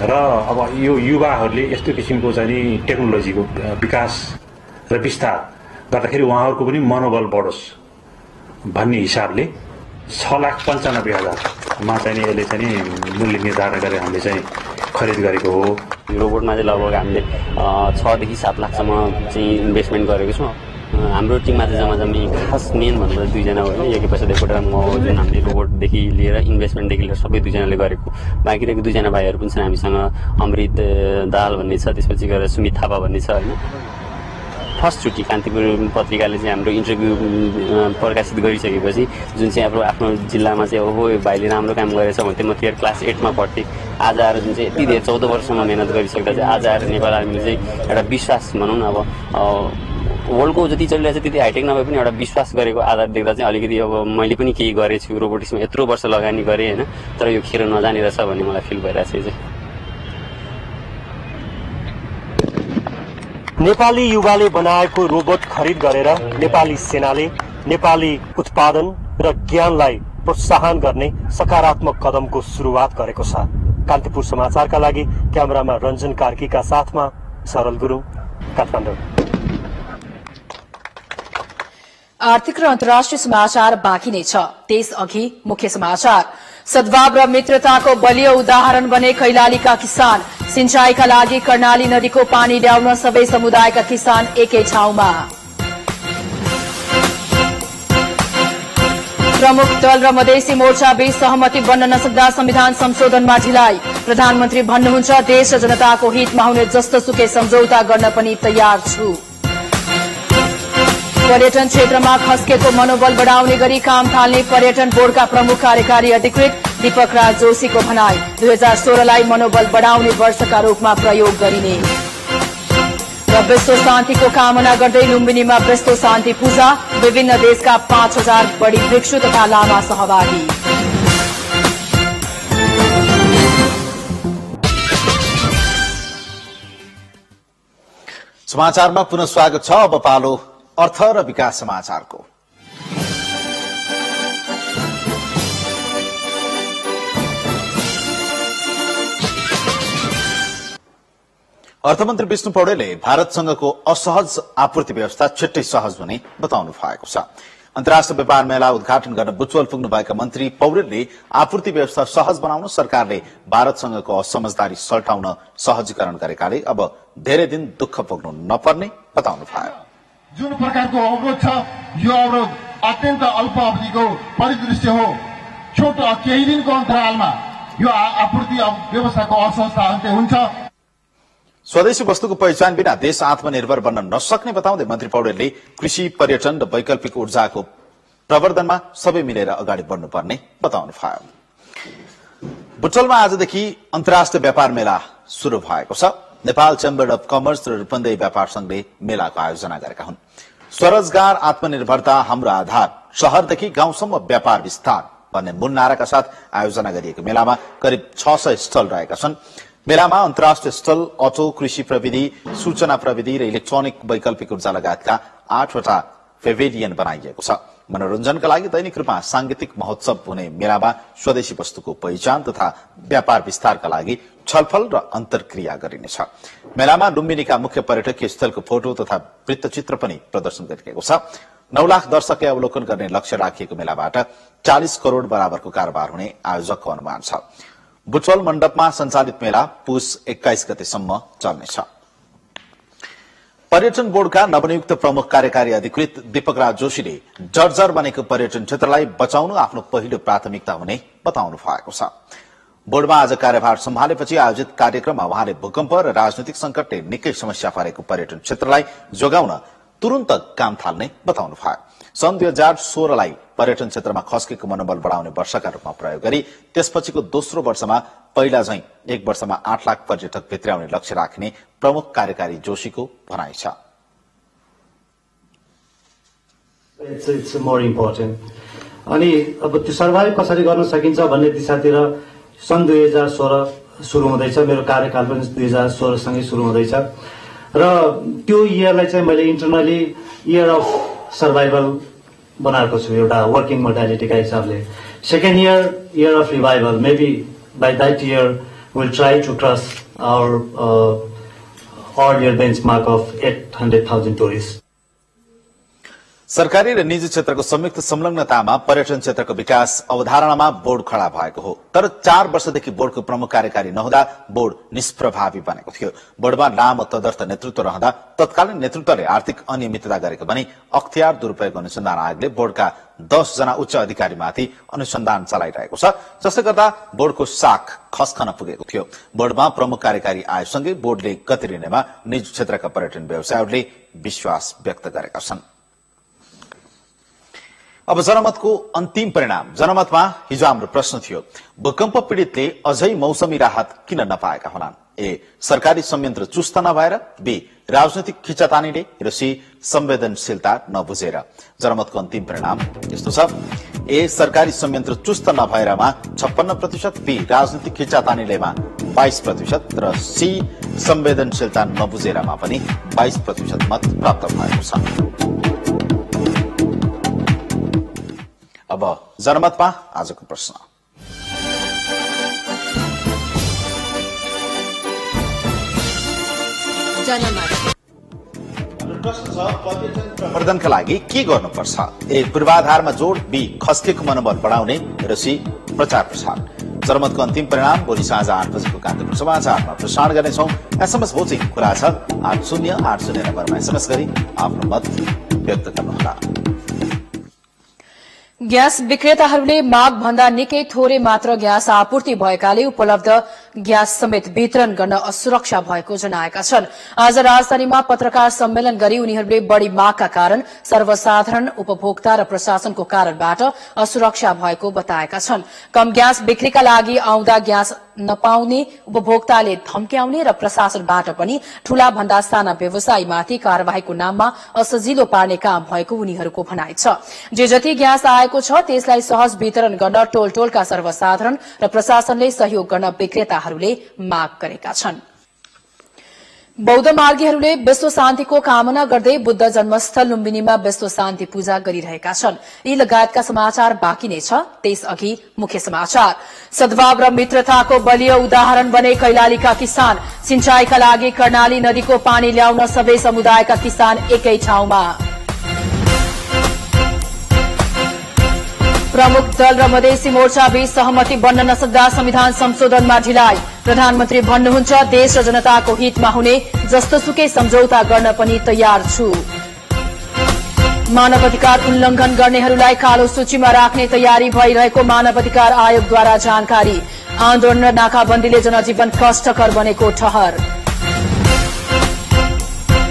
र अब यो युवाहरूले यस्तो किसिमको चाहिँ टेक्नोलोजीको विकास र विस्तार गर्दाखेरि उहाँहरूको पनि मनोबल बढोस् भन्ने हिसाबले 6,95,000 मा चाहिँ यसले चाहिँ मूल्य निर्धारण गरेर हामीले चाहिँ खरिद गरेको हो। रोबोटमा चाहिँ लगभग हामीले 6 देखि 7 लाखसम्म चाहिँ इन्भेस्टमेन्ट गरेको छौँ। हाम्रो टिममा चाहिँ जम्मा खास मेन भन्दा 2 जना हो, यही पैसा देखेर म जुन हामीले रोबोटदेखि लिएर इन्भेस्टमेन्टदेखि लिएर सबै 2 जनाले गरेको। बाँकी रहेको 2 जना भाइहरू पनि छन् हामीसँग, अमृत दाहाल भन्ने छ, त्यसपछि गएर सुमित थापा भन्ने छ हैन। फर्स्टचोटि कान्तिपुर पत्रिकाले चाहिँ हाम्रो इन्टरभ्यू प्रकाशित गरिसकेपछि जुन चाहिँ आफ्नो जिल्लामा चाहिँ हो भाइले राम्रो काम गरेछ भन्थे, म त्यही क्लास 8 मा पढ्थेँ। आज आएर जुन चाहिँ यति धेरै 14 वर्षसम्म मेहनत गरिसक्दा चाहिँ आज आएर नेपाल आर्मीले चाहिँ एउटा विश्वास भनौँ न, अब वर्ल्डको जति चलिरहेको छ त्यति हाइटेक नभए पनि एउटा विश्वास गरेको आधार देख्दा चाहिँ अलिकति अब मैले पनि केही गरेछु, रोबोटिक्समा यत्रो वर्ष लगानी गरेँ होइन, तर यो खेर नजाने रहेछ भन्ने मलाई फिल भइरहेछ। चाहिँ नेपाली युवाले बनाएको रोबोट खरिद गरेर नेपाली सेनाले नेपाली उत्पादन र ज्ञानलाई प्रोत्साहन गर्ने सकारात्मक कदमको सुरुवात गरेको छ। कान्तिपुर समाचारका लागि क्यामेरामा रञ्जन कार्कीका साथमा सरल गुरुङ, काठमाडौँ। आर्थिक र अन्तर्राष्ट्रिय समाचार बाँकी नै छ, त्यसअघि मुख्य समाचार। सद्भाव र मित्रताको बलियो उदाहरण बने कैलालीका किसान। सिंचाईका लागि कर्णाली नदीको पानी ल्याउन सबै समुदायका किसान एकै ठाउँमा। प्रमुख दल र मधेसी मोर्चा बीच सहमति बन्न नसक्दा संविधान संशोधनमा ढिलाइ। प्रधानमन्त्री भन्नुहुन्छ देश र जनताको हितमा हुने जस्तोसुकै सम्झौता गर्न पनि तयार छु। पर्यटन क्षेत्रमा खस्केको मनोबल बढाउने गरी काम थाल्ने पर्यटन बोर्डका प्रमुख कार्यकारी अधिकृत दीपक राज जोशीको भनाई। 2016लाई मनोबल बढाउने वर्षका रूपमा प्रयोग गरिने। र विश्व शान्तिको कामना गर्दै लुम्बिनीमा विश्व शान्ति पूजा। विभिन्न देशका 5,000 बढी भिक्षु तथा लामा सहभागी। समाचारमा पुनः स्वागत छ। अब पालो अर्थ र विकास समाचारको। अर्थमन्त्री विष्णु पौडेलले भारतसँगको असहज आपूर्ति व्यवस्था छिट्टै सहज हुने बताउनु भएको छ। अन्तर्राष्ट्रिय व्यापार मेला उद्घाटन गर्न बुचवल पुग्नुभएका मन्त्री पौडेलले आपूर्ति व्यवस्था सहज बनाउन सरकारले भारतसँगको असमझदारी सल्टाउन सहजीकरण गरेकाले अब धेरै दिन दुःख भोग्नु नपर्ने बताउनु भयो। जुन प्रकारको अवरोध छ यो अवरोध अत्यन्त अल्प अवधिको परिदृश्य हो। छोटो केही दिनको अन्तरालमा यो आपूर्ति व्यवस्थाको असहजता अन्त्य हुन्छ। स्वदेशी वस्तुको पहिचान बिना देश आत्मनिर्भर बन्न नसक्ने बताउँदै मन्त्री पौडेलले कृषि, पर्यटन र वैकल्पिक ऊर्जाको प्रवर्धनमा सबै मिलेर अगाडि बढ्नुपर्ने बताउनु भयो। बुटवलमा आजदेखि अन्तर्राष्ट्रिय व्यापार मेला शुरू भएको छ। नेपाल चेम्बर अफ कमर्स र रूपन्देही व्यापार संघले मेलाको आयोजना गरेका हुन्। स्वरोजगार आत्मनिर्भरता हाम्रो आधार, शहरदेखि गाउँसम्म व्यापार विस्तार भन्ने मूल नाराका साथ आयोजना गरिएको मेलामा करिब 600 स्टल रहेका छन्। मेलामा अन्तर्राष्ट्रिय स्टल, अटो, कृषि प्रविधि, सूचना प्रविधि र इलेक्ट्रोनिक वैकल्पिक ऊर्जा लगायतका 8वटा पेभिलियन बनाइएको छ। मनोरञ्जनका लागि दैनिक रूपमा सांगीतिक महोत्सव हुने मेलामा स्वदेशी वस्तुको पहिचान तथा व्यापार विस्तारका लागि छलफल र अन्तर्क्रिया गरिनेछ। मेलामा लुम्बिनीका मुख्य पर्यटकीय स्थलको फोटो तथा वृत्तचित्र पनि प्रदर्शन गरिएको छ। 9 लाख दर्शकले अवलोकन गर्ने लक्ष्य राखिएको मेलाबाट 40 करोड़ बराबरको कारोबार हुने आयोजकको अनुमान छ। बुटवल मण्डपमा सञ्चालित मेला पुस 21 गतेसम्म चल्नेछ। पर्यटन बोर्डका नवनियुक्त प्रमुख कार्यकारी अधिकृत दीपक राज जोशीले जर्जर बनेको पर्यटन क्षेत्रलाई बचाउनु आफ्नो पहिलो प्राथमिकता हुने बताउनु भएको छ। बोर्डमा आज कार्यभार सम्हालेपछि आयोजित कार्यक्रममा उहाँले भूकम्प र राजनैतिक संकटले निकै समस्या परेको पर्यटन क्षेत्रलाई जोगाउन तुरन्त काम थाल्ने बताउनु भयो। सन् 2016लाई पर्यटन क्षेत्रमा खस्केको मनोबल बढाउने वर्षका रूपमा प्रयोग गरी त्यसपछिको दोस्रो वर्षमा पहिला झैं 1 वर्षमा 8 लाख पर्यटक भित्र्याउने लक्ष्य राख्ने प्रमुख कार्यकारी जोशीको भनाइ छ। It's more important. अनि अब त्यो सर्भाइभ कसरी गर्न सकिन्छ भन्ने दिशातिर सन् 2016 सुरु हुँदैछ। मेरो कार्यकाल पनि 2016 सँगै सुरु हुँदैछ र त्यो इयरलाई चाहिँ मैले इन्टरनली इयर अफ सर्भाइभल बनाएको छु एउटा वर्किङ मोडालिटीका हिसाबले। Second year of revival, maybe by that year will try to cross our all-year benchmark of 800,000 tourists. सरकारी र निजी क्षेत्रको संयुक्त संलग्नतामा पर्यटन क्षेत्रको विकास अवधारणामा बोर्ड खडा भएको हो। तर 4 वर्षदेखि बोर्डको प्रमुख कार्यकारी नहुँदा बोर्ड निष्प्रभावी बनेको थियो। बोर्डमा लामो तदर्थ नेतृत्व रहँदा तत्कालीन नेतृत्वले आर्थिक अनियमितता गरेको भनी अख्तियार दुरुपयोग अनुसन्धान आयोगले बोर्डका 10 जना उच्च अधिकारीमाथि अनुसन्धान चलाइरहेको छ। जसले गर्दा बोर्डको साख खस्कन पुगेको थियो। बोर्डमा प्रमुख कार्यकारी आयोसँगै बोर्डले गति लिनेमा निजी क्षेत्रका पर्यटन व्यवसायीहरूले विश्वास व्यक्त गरेका छन्। अब जनमतको अन्तिम परिणाम। जनमतमा हिजो हाम्रो प्रश्न थियो, भूकम्प पीड़ितले अझै मौसमी राहत किन नपाएका होलान्? ए, सरकारी संयन्त्र चुस्त नभएर, बी, राजनैतिक खिचातानीले, र सी, संवेदनशीलता नबुझेर। जनमतको अन्तिम परिणाम यस्तो छ, ए, सरकारी संयन्त्र चुस्त नभएरमा 56%, बी, राजनैतिक खिचातानीलेमा 22% र सी, संवेदनशीलता नबुझेरमा पनि 22% मत प्राप्त भएको छ। अब जनमतमा आजको प्रश्न। प्रवर्धनका लागि के गर्नुपर्छ? ए, पूर्वाधारमा जोड, बी, खस्केको मनोबल बढाउने, र सी, प्रचार प्रसार। जनमतको अन्तिम परिणाम भोलि साँझ 8 बजेको कान्तिपुर समाचारमा प्रसारण गर्नेछौँ। एसएमएस भोटिङ खुला छ। 8080 नम्बरमा एसएमएस गरी आफ्नो मत व्यक्त गर्नुहोला। ग्यास विक्रेताहरूले माग भन्दा निकै थोरै मात्र ग्यास आपूर्ति भएकाले उपलब्ध ग्यास समेत वितरण गर्न असुरक्षा भएको जनाएका छन्। आज राजधानीमा पत्रकार सम्मेलन गरी उनीहरूले बढ़ी मागका कारण, सर्वसाधारण उपभोक्ता र प्रशासनको कारणबाट असुरक्षा भएको बताएका छन्। कम ग्यास बिक्रीका लागि आउँदा ग्यास नपाउने उपभोक्ताले धम्क्याउने र प्रशासनबाट पनि ठूला भन्दा साना व्यवसायीमाथि कार्यवाहीको नाममा असजिलो पार्ने काम भएको उनीहरूको भनाइ छ। जे जति ग्यास आएको छ त्यसलाई सहज वितरण गर्न टोल टोलका सर्वसाधारण र प्रशासनले सहयोग गर्न विक्रेताहरूले माग गरेका छन्। बौद्ध मार्गीहरूले विश्व शान्तिको कामना गर्दै बुद्ध जन्मस्थल लुम्बिनीमा विश्व शान्ति पूजा गरिरहेका छन्। यी लगायतका समाचार बाँकी नै छ। त्यसअघि मुख्य समाचार। सद्भाव र मित्रताको बलियो उदाहरण बने कैलालीका किसान। सिंचाईका लागि कर्णाली नदीको पानी ल्याउन सबै समुदायका किसान एकै ठाउँमा। प्रमुख दल र मधेसी मोर्चा बीच सहमति बन्न नसक्दा संविधान संशोधनमा ढिलाइ। प्रधानमन्त्री भन्नुहुन्छ देश र जनताको हितमा हुने जस्तोसुकै सम्झौता गर्न पनि तयार छु। मानवाधिकार उल्लंघन गर्नेहरूलाई कालो सूचीमा राख्ने तयारी भइरहेको मानवाधिकार आयोगद्वारा जानकारी। आन्दोलन र नाकाबन्दीले जनजीवन कष्टकर बनेको ठहर।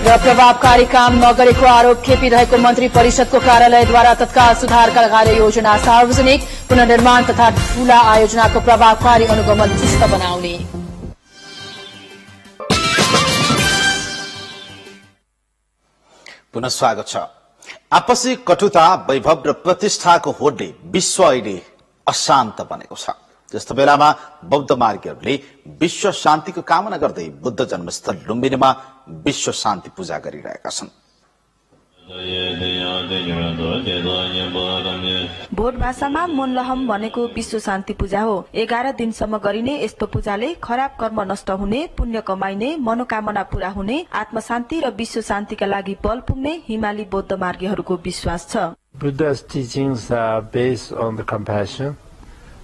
र प्रभावकारी काम नगरेको आरोप खेपिरहेको मन्त्री परिषदको कार्यालयद्वारा तत्काल सुधारका कार्य योजना सार्वजनिक। पुनर्निर्माण तथा ठूला आयोजनाको प्रभावकारी अनुगमन चुस्त बनाउने। पुनः स्वागत छ। आपसी कटुता, वैभव र प्रतिष्ठाको होडले विश्व अहिले अशान्त बनेको छ। त्यस्तो बेलामा बौद्ध मार्गीहरूले विश्व शान्तिको कामना गर्दै बुद्ध जन्मस्थल लुम्बिनीमा विश्व शान्ति पूजा गरिरहेका छन्। भोट भाषामा मोनलहम भनेको विश्व शान्ति पूजा हो। 11 दिनसम्म गरिने यस्तो पूजाले खराब कर्म नष्ट हुने, पुण्य कमाइने, मनोकामना पूरा हुने, आत्मशान्ति र विश्व शान्तिका लागि बल पुग्ने हिमाली बौद्ध मार्गीहरूको विश्वास छ। Buddha's teachings are based on the compassion,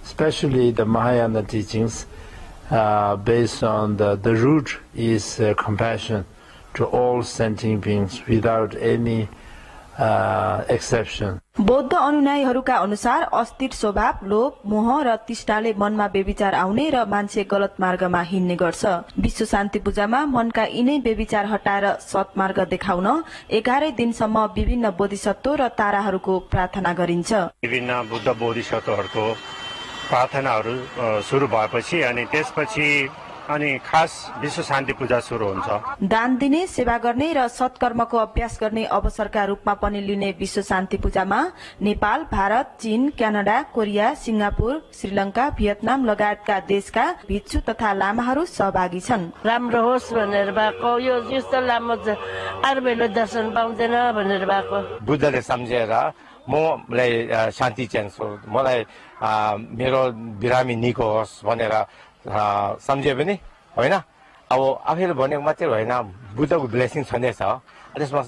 especially the Mahayana teachings, based on the root is compassion to all sentient beings without any exception. बौद्ध अनुयायीहरूका अनुसार अस्थिर स्वभाव, लोभ, मोह र तृष्णाले मनमा बेविचार आउने र मान्छे गलत मार्गमा हिँड्ने गर्छ। विश्व शान्ति पूजामा मनका यिनै बेविचार हटाएर सत्मार्ग देखाउन 11 दिनसम्म विभिन्न बोधिसत्व र ताराहरूको प्रार्थना गरिन्छ। विभिन्न बुद्ध बोधिसत्वहरूको प्रार्थनाहरू सुरु भएपछि अनि त्यसपछि खास विश्व शान्ति पूजा सुरु हुन्छ। दान दिने, सेवा गर्ने र सत्कर्मको अभ्यास गर्ने अवसरका रूपमा पनि लिने विश्व शान्ति पूजामा नेपाल, भारत, चीन, Canada, Korea, Singapore, Sri Lanka, Vietnam लगायतका देशका भिक्षु तथा लामाहरू सहभागी छन्। राम्रो होस् भनेर भएको, यो यस्तो लामो अरू बेला दर्शन पाउँदैन भनेर भएको। बुद्धले सम्झेर मलाई शान्ति चाहिन्छ, मलाई मेरो बिरामी निको होस् भनेर सम्झे पनि होइन। अब आफैले भनेको मात्रै होइन, बुद्धको ब्लेसिङ छँदैछ, त्यसमा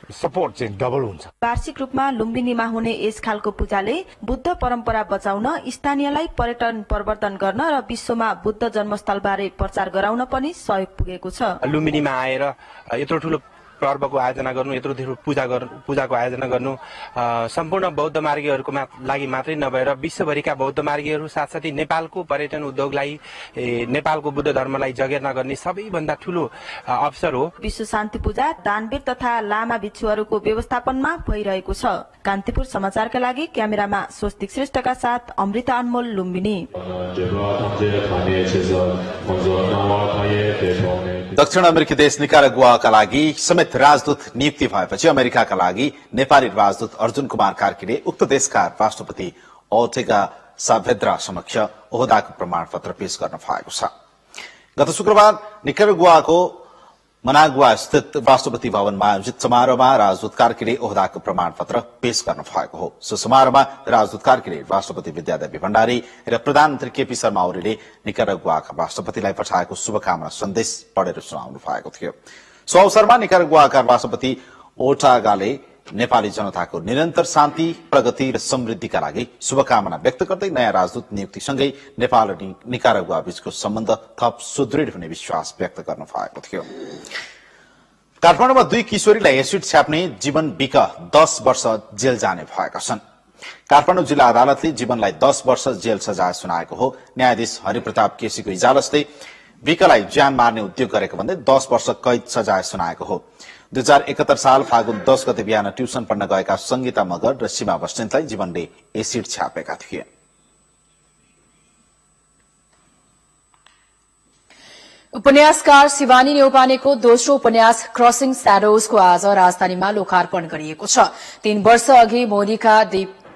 सपोर्ट चाहिँ डबल हुन्छ। वार्षिक रूपमा लुम्बिनीमा हुने यस खालको पूजाले बुद्ध परम्परा बचाउन, स्थानीयलाई पर्यटन प्रवर्धन गर्न र विश्वमा बुद्ध जन्मस्थलबारे प्रचार गराउन पनि सहयोग पुगेको छ। लुम्बिनीमा आएर यत्रो ठुलो पर्वको आयोजना गर्नु, यत्रो ठुलो पूजाको आयोजना गर्नु सम्पूर्ण बौद्ध मार्गीहरूको लागि मात्रै नभएर विश्वभरिका बौद्ध मार्गीहरू साथसाथै नेपालको पर्यटन उद्योगलाई, नेपालको बुद्ध धर्मलाई जगेर्ना गर्ने सबैभन्दा ठुलो अवसर हो। विश्व शान्ति पूजा दानवीर तथा लामा भिक्षुहरूको व्यवस्थापनमा भइरहेको छ। कान्तिपुर समाचारका लागि क्यामेरामा स्वस्तिक श्रेष्ठका साथ अमृता अनमोल, लुम्बिनी। दक्षिण अमेरिकी देश निकारागुआका लागि समेत राजदूत नियुक्ति भएपछि अमेरिकाका लागि नेपाली राजदूत अर्जुन कुमार कार्कीले उक्त देशका राष्ट्रपति ओर्टेगा साभेद्रा समक्ष ओहदाको प्रमाण पत्र पेश गर्न भएको छ। गत शुक्रबार निकारागुआको मनागुआ स्थित राष्ट्रपति भवनमा आयोजित समारोहमा राजदूत कार्कीले ओहदाको प्रमाण पत्र पेश गर्न भएको हो। सो समारोहमा राजदूत कार्कीले राष्ट्रपति विद्यादेवी भण्डारी र प्रधानमन्त्री केपी शर्मा ओलीले निकारागुआका राष्ट्रपतिलाई पठाएको शुभकामना सन्देश पढेर सुनाउनु भएको थियो। सो अवसरमा निकारागुआका राष्ट्रपति ओर्टेगाले नेपाली जनताको निरन्तर शान्ति, प्रगति र समृद्धिका लागि शुभकामना व्यक्त गर्दै नयाँ राजदूत नियुक्तिसँगै नेपाल र निकारागुआ बीचको सम्बन्ध थप सुदृढ हुने विश्वास व्यक्त गर्नु भएको थियो। काठमाडौँमा 2 किशोरीलाई एसिड छ्याप्ने जीवन विक 10 वर्ष जेल जाने भएका छन्। काठमाडौँ जिल्ला अदालतले जीवनलाई 10 वर्ष जेल सजाय सुनाएको हो। न्यायाधीश हरिप्रताप केसीको इजाजतले विकलाई ज्यान मार्ने उद्योग गरेको भन्दै 10 वर्ष कैद सजाय सुनाएको हो। 2071 साल फागुन 10 गते बिहान ट्युसन पढ्न गएका संगीता मगर र सीमा बस्नेतलाई जीवनले एसिड छ्यापेका थिए। उपन्यासकार शिवानी नेउपानेको दोस्रो उपन्यास क्रसिङ स्याडोजको आज राजधानीमा लोकार्पण गरिएको छ। 3 वर्ष अघि मोनिका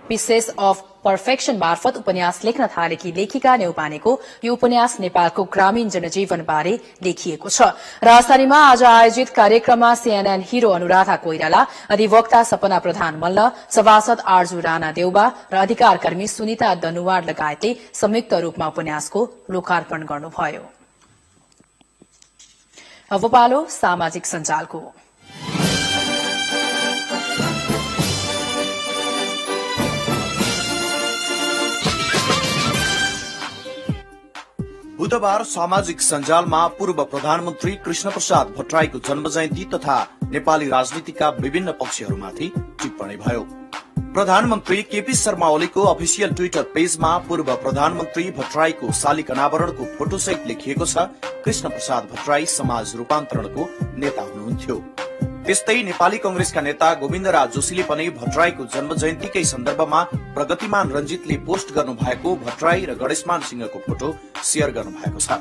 पिसेस अफ पर्फेक्सन मार्फत उपन्यास लेख्न थालेकी लेखिका नेउपानेको यो उपन्यास नेपालको ग्रामीण जनजीवन बारे लेखिएको छ। राजधानीमा आज आयोजित कार्यक्रममा सीएनएन हिरो अनुराधा कोइराला, अधिवक्ता सपना प्रधान मल्ल, सभासद आर्जु राणा देउबा र अधिकारकर्मी सुनिता दनुवार लगायतले संयुक्त रूपमा उपन्यासको लोकार्पण गर्नुभयो। अब पालो सामाजिक सञ्जालको। बुधबार सामाजिक सञ्जालमा पूर्व प्रधानमन्त्री कृष्ण प्रसाद भट्टराईको जन्म जयन्ती तथा नेपाली राजनीतिका विभिन्न पक्षहरूमाथि टिप्पणी भयो। प्रधानमन्त्री केपी शर्मा ओलीको अफिसियल ट्विटर पेजमा पूर्व प्रधानमन्त्री भट्टराईको शालिग अनावरणको फोटोसहित लेखिएको छ, कृष्ण प्रसाद भट्टराई समाज रूपान्तरणको नेता हुनुहुन्थ्यो। त्यस्तै नेपाली कंग्रेसका नेता गोविन्दराज जोशीले पनि भट्टराईको जन्म जयन्तीकै सन्दर्भमा प्रगतिमान रञ्जितले पोस्ट गर्नु भएको भट्टराई र गणेशमान सिंहको फोटो शेयर गर्नु भएको छ।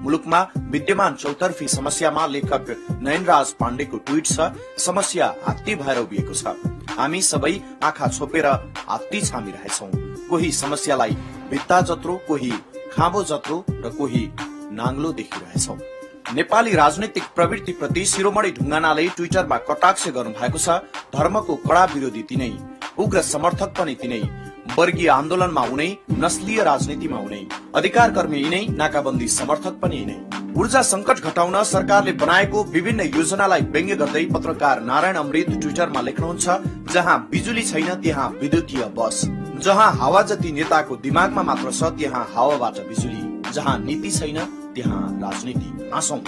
मुलुकमा विद्यमान चौतर्फी समस्यामा लेखक नयनराज पाण्डेको ट्वीट छ, समस्या हात्ती भएर उभिएको छ, हामी सबै आँखा छोपेर हात्ती छामिरहेछौं। कोही समस्यालाई भित्ता जत्रो, कोही खाँबो जत्रो र कोही नाङ्लो देखिरहेछौं। नेपाली राजनैतिक प्रवृत्तिप्रति शिरोमणि ढुङ्गानाले ट्विटरमा कटाक्ष गर्नु भएको छ। धर्मको कड़ा विरोधी तिनै, उग्र समर्थक पनि तिनै, वर्गीय आन्दोलनमा उनै, नस्लीय राजनीतिमा उनै, अधिकार कर्मी यिनै, नाकाबन्दी समर्थक पनि यिनै। ऊर्जा संकट घटाउन सरकारले बनाएको विभिन्न योजनालाई व्यङ्ग्य गर्दै पत्रकार नारायण अमृत ट्विटरमा लेख्नुहुन्छ, जहाँ बिजुली छैन त्यहाँ विद्युतीय बस, जहाँ हावा जति नेताको दिमागमा मात्र छ त्यहाँ हावाबाट बिजुली, जहाँ नीति छैन त्यहाँ राजनीति, हाँसौं।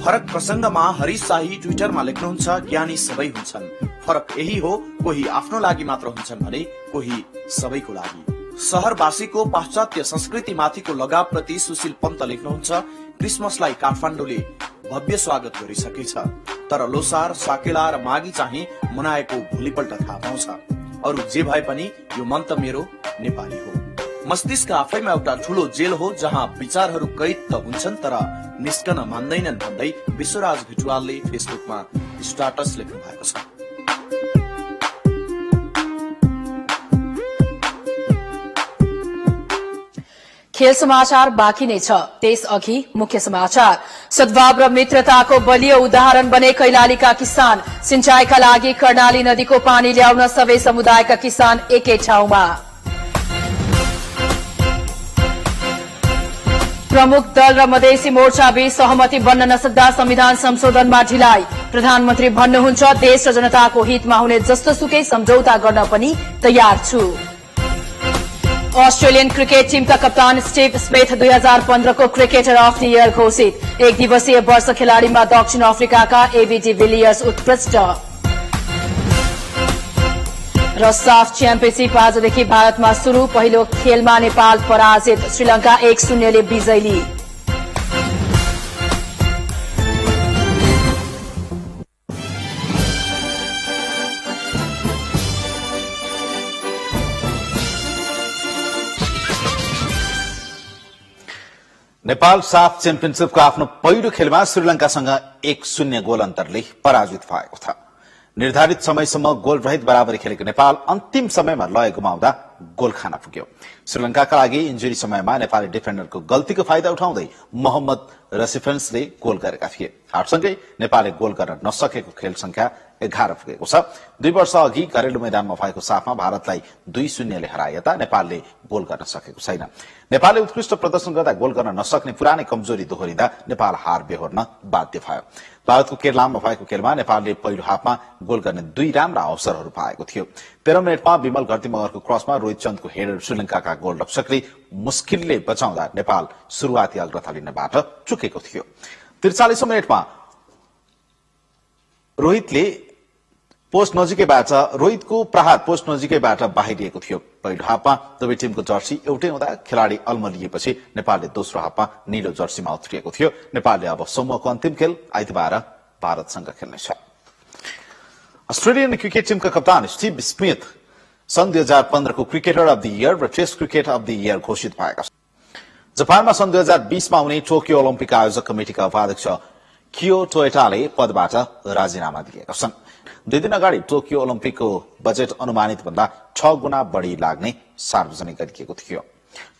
फरक प्रसंगमा हरीश शाही ट्विटरमा लेख्नुहुन्छ, ज्ञानी सबै हुन्छन्, फरक यही हो कोही आफ्नो लागि मात्र हुन्छन् भने कोही सबैको लागि। शहरवासीको पाश्चात्य संस्कृति माथिको लगाव प्रति सुशील पन्त लेख्नुहुन्छ, क्रिसमसलाई काठमाडौँले भव्य स्वागत गरिसकेछ, तर लोसार, साकेला र मागी चाहिँ मनाएको भोलिपल्ट थाहा पाउँछ। अरू जे भए पनि यो मन त मेरो नेपाली हो। मस्तिष्क आफैमा एउटा ठूलो जेल हो जहाँ विचारहरू कैद त हुन्छन् तर निस्कन मान्दैनन् भन्दै विश्वराज भिटुवालले फेसबुकमा स्ट्याटस लेख्नु भएको छ। खेल समाचार बाँकी नै छ, त्यसअघि मुख्य समाचार। सद्भाव र मित्रताको बलियो उदाहरण बने कैलालीका किसान, सिंचाईका लागि कर्णाली नदीको पानी ल्याउन सबै समुदायका किसान एकै ठाउँमा। प्रमुख दल र मधेसी मोर्चा बीच सहमति बन्न नसक्दा संविधान संशोधनमा ढिलाइ, प्रधानमन्त्री भन्नुहुन्छ देश र जनताको हितमा हुने जस्तोसुकै सम्झौता गर्न पनि तयार छु। अस्ट्रेलियन क्रिकेट टीमका कप्तान स्टिभ स्मिथ 2015 को क्रिकेटर अफ द इयर घोषित, एक दिवसीय वर्ष खेलाड़ीमा दक्षिण अफ्रिकाका एबी डिभिलियर्स उत्कृष्ट। र साफ च्याम्पियनशिप आजदेखि भारतमा शुरू, पहिलो खेलमा नेपाल पराजित, श्रीलंका 1-0 ले विजयी। नेपाल साफ च्याम्पियनशिपको आफ्नो पहिलो खेलमा श्रीलंकासँग 1-0 गोल अन्तरले पराजित भएको छ। निर्धारित समयसम्म गोल रहित बराबरी खेलेको नेपाल अन्तिम समयमा लय गुमाउँदा गोल खान पुग्यो। श्रीलंकाका लागि इन्जुरी समयमा नेपाली डिफेन्डरको गल्तीको फाइदा उठाउँदै मोहम्मद रसिफेन्सले गोल गरेका थिए। हारसँगै नेपालले गोल गर्न नसकेको खेल संख्या 11 पुगेको छ। 2 वर्ष अघि घरेलु मैदानमा भएको साफमा भारतलाई 2-0 ले हराए यता नेपालले गोल गर्न सकेको छैन। नेपालले उत्कृष्ट प्रदर्शन गर्दा गोल गर्न नसक्ने पुरानै कमजोरी दोहोरिँदा नेपाल हार बेहोर्न बाध्य भयो। भारतको केरलामा भएको खेलमा नेपालले पहिलो हाफमा गोल गर्ने 2 राम्रा अवसरहरू पाएको थियो। 13 मिनटमा विमल घरती मगरको क्रसमा रोहित चन्दको हेडर श्रीलंकाका गोलरक्षकले मुस्किलले बचाउँदा नेपाल सुरुवाती अग्रता लिनबाट चुकेको थियो। 43 मिनटमा रोहितको प्रहार पोस्ट नजिकैबाट बाहिरिएको थियो। पहिलो हाफमा दुवै टिमको जर्सी एउटै हुँदा खेलाडी अल्मलिएपछि नेपालले दोस्रो हाफमा नीलो जर्सीमा उत्रिएको थियो। नेपालले अब समूहको अन्तिम खेल आइतबार भारतसँग खेल्नेछ। अस्ट्रेलियन क्रिकेट टिमका कप्तान स्टिभ स्मिथ सन् 2015 को क्रिकेटर अफ द इयर र test cricket of the year घोषित भएका छन्। जापानमा सन् 2020 मा हुने टोकियो ओलम्पिक आयोजक कमिटिका उपाध्यक्ष कियो टोयोटाले पदबाट राजीनामा दिएका छन्। 2 दिन अगाडि टोकियो ओलम्पिकको बजेट अनुमानित भन्दा 6 गुणा बढ़ी लाग्ने सार्वजनिक गरिएको थियो।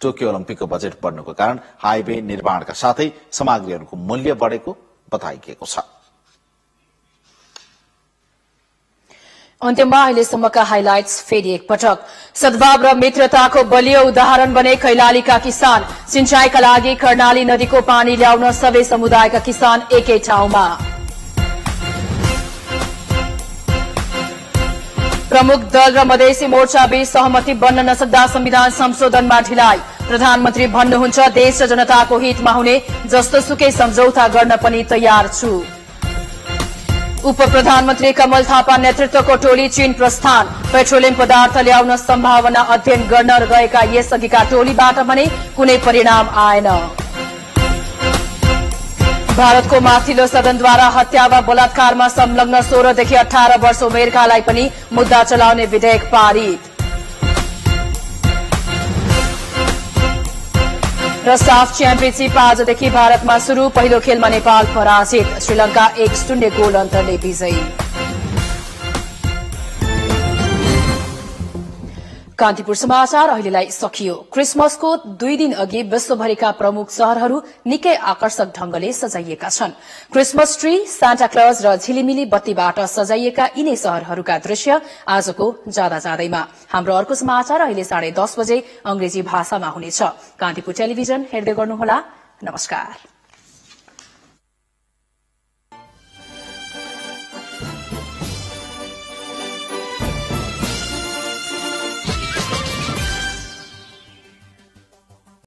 टोकियो ओलम्पिकको बजेट बढ्नुको कारण हाइवे निर्माणका साथै सामग्रीहरूको मूल्य बढेको बताइएको छ। अन्त्यमा अहिलेसम्मका हाइलाइट्स फेरि एकपटक। सद्भाव र मित्रताको बलियो उदाहरण बने कैलालीका किसान। सिंचाईका लागि कर्णाली नदीको पानी ल्याउन सबै समुदायका किसान एकै ठाउँमा। प्रमुख दल र मधेसी मोर्चा बीच सहमति बन्न नसक्दा संविधान संशोधनमा ढिलाइ। प्रधानमन्त्री भन्नुहुन्छ देश र जनताको हितमा हुने जस्तोसुकै सम्झौता गर्न पनि तयार छु। उप प्रधानमन्त्री कमल थापा नेतृत्वको टोली चीन प्रस्थान। पेट्रोलियम पदार्थ ल्याउन सम्भावना अध्ययन गर्न गएका यसअघिका टोलीबाट भने कुनै परिणाम आएन। भारतको माथिल्लो सदनद्वारा हत्या वा बलात्कारमा संलग्न 16 देखि 18 वर्ष उमेरकालाई पनि मुद्दा चलाउने विधेयक पारित। र साफ च्याम्पियनशीप आजदेखि भारतमा शुरू। पहिलो खेलमा नेपाल पराजित। श्रीलंका 1-0 गोल अन्तरले विजयी। कान्तिपुर समाचार अहिलेलाई सकियो। क्रिसमसको 2 दिन अघि विश्वभरिका प्रमुख शहरहरू निकै आकर्षक ढंगले सजाइएका छन्। क्रिसमस ट्री, सान्टा क्लज र झिलिमिली बत्तीबाट सजाइएका यिनै शहरहरूका दृश्य आजको जाँदा जाँदैमा। हाम्रो अर्को समाचार अहिले 10:30 बजे अंग्रेजी भाषामा हुनेछ। कान्तिपुर टेलिभिजन हेर्दै गर्नुहोला। नमस्कार।